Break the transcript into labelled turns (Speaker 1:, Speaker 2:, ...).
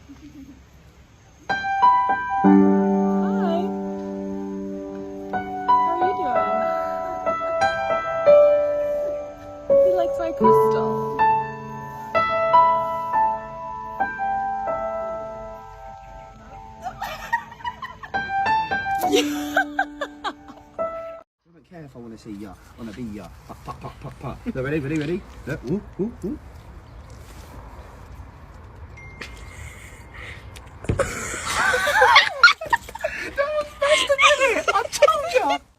Speaker 1: Hi. How are you doing? He likes my crystal.
Speaker 2: I don't care if I want to see ya, wanna be ya. Pop, pop, pop, pop, pop. Look, ready? Look, ooh, ooh, ooh.